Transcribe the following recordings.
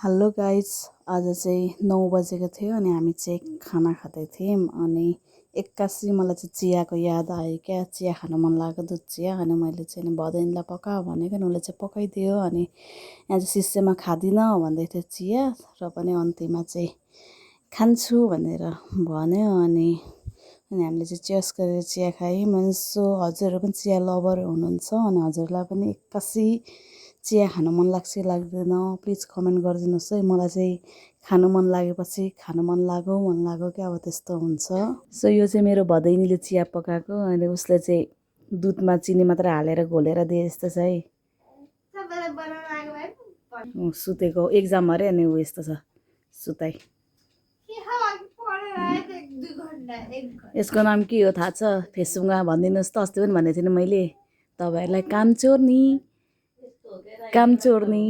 Hello guys, आज चाहिँ 9 बजेको थियो अनि हामी चाहिँ खाना खाँदै थियौँ अनि एक्कासी मलाई चाहिँ चियाको याद आयो क्या। चिया खान मन लाग्यो, दुध चिया। अनि मैले चाहिँ नि भदैनीलाई पकाऊ भनेको नि उसले चाहिँ पकाइदियो। अनि यहाँ चाहिँ शिष्यमा खाँदिनँ भन्दै थियो चिया, र पनि अन्तिममा चाहिँ खान्छु भनेर भन्यो। अनि हामीले चाहिँ चेस गरेर चिया खायौँ। अनि सो हजुरहरू पनि चिया लभर हुनुहुन्छ अनि हजुरलाई पनि एक्कासी चिया खानु मन लाग्छ कि लाग्दैन प्लिज कमेन्ट गरिदिनुहोस् है। मलाई चाहिँ खानु मन लागेपछि खानु मन लाग्यो क्या, अब त्यस्तो हुन्छ। सो यो चाहिँ मेरो भदैनीले चिया पकाएको अनि उसले चाहिँ दुधमा चिनी मात्र हालेर घोलेर दिए जस्तो छ है। सुतेको एक्जाम अरे अनि ऊ यस्तो छ सुताइ। यसको नाम के हो थाहा छ? फेसबुकमा भनिदिनुहोस् त। अस्ति पनि भनेको थिएँ नि मैले तपाईँहरूलाई, काम चोर्नी। काम चोर्नी।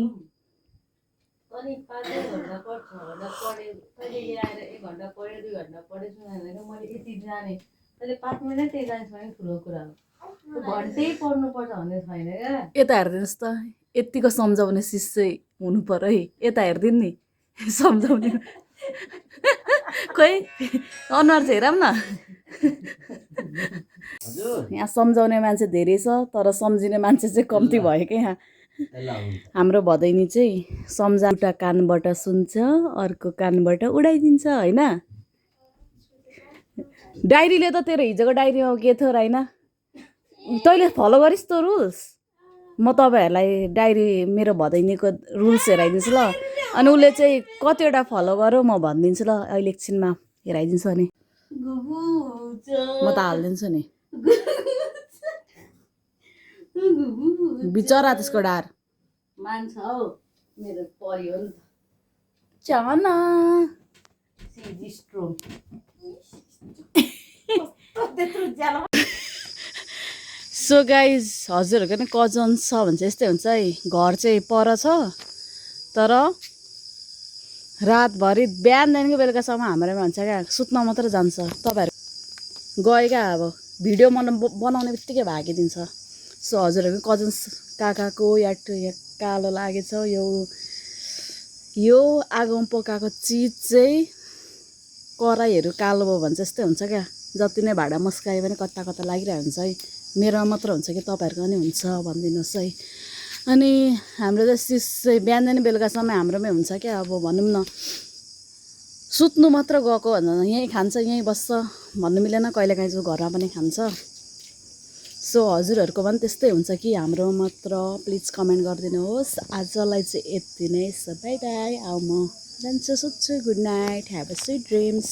यता हेरिदिनुहोस् त, यतिको सम्झाउने शिष्य हुनु पर्यो है। यता हेरिदिनु नि, सम्झाउने खोइ अनुहार चाहिँ हेरौँ न। यहाँ सम्झाउने मान्छे धेरै छ तर सम्झिने मान्छे चाहिँ कम्ती भयो क्या। यहाँ हाम्रो भदैनी चाहिँ सम्झा एउटा कानबाट सुन्छ अर्को कानबाट उडाइदिन्छ होइन। डायरीले त तेरो हिजोको डायरीमा के थियो र होइन, तैँले फलो गरिस् त रुल्स। म तपाईँहरूलाई डायरी मेरो भदैनीको रुल्स हेराइदिन्छु ल। अनि उसले चाहिँ कतिवटा फलो गर्यो म भनिदिन्छु ल। अहिले एकछिनमा हेराइदिन्छु अनि म त हालिदिन्छु नि। बिचरा त्यसको डार मान्छ हौ, मेरो परी हो नि त। चाना सो गाइज, हजुरहरूको नि कजन छ भने चाहिँ यस्तै हुन्छ है। घर चाहिँ पर छ तर रातभरि बिहानदेखिको बेलुकासम्म हाम्रोमा हुन्छ क्या, सुत्न मात्र जान्छ। तपाईँहरू गयो क्या, अब भिडियो बनाउने बित्तिकै भागिदिन्छ। सो हजुरहरू कजन्स काकाको या कालो लागेछ। यो आगोमा पकाएको चिज चाहिँ कराईहरू कालो भयो भने चाहिँ यस्तै हुन्छ क्या। जति नै भाँडा मस्कायो भने कता कता लागिरहेको हुन्छ है। मेरोमा मात्र हुन्छ कि तपाईँहरूको पनि हुन्छ भनिदिनुहोस् है। अनि हाम्रो चाहिँ सिस चाहिँ बिहानदेखि बेलुकासम्म हाम्रोमै हुन्छ क्या। अब भनौँ न सुत्नु मात्र गएको भन्दा यहीँ खान्छ यहीँ बस्छ भन्नु मिलेन, कहिलेकाहीँ चाहिँ घरमा पनि खान्छ। सो हजुरहरूको पनि त्यस्तै हुन्छ कि हाम्रो मात्र? प्लिज कमेन्ट गरिदिनुहोस्। आजलाई चाहिँ यति नै छ। By by. अब म जान्छु, सुत्छु। Good night, have a sweet dreams.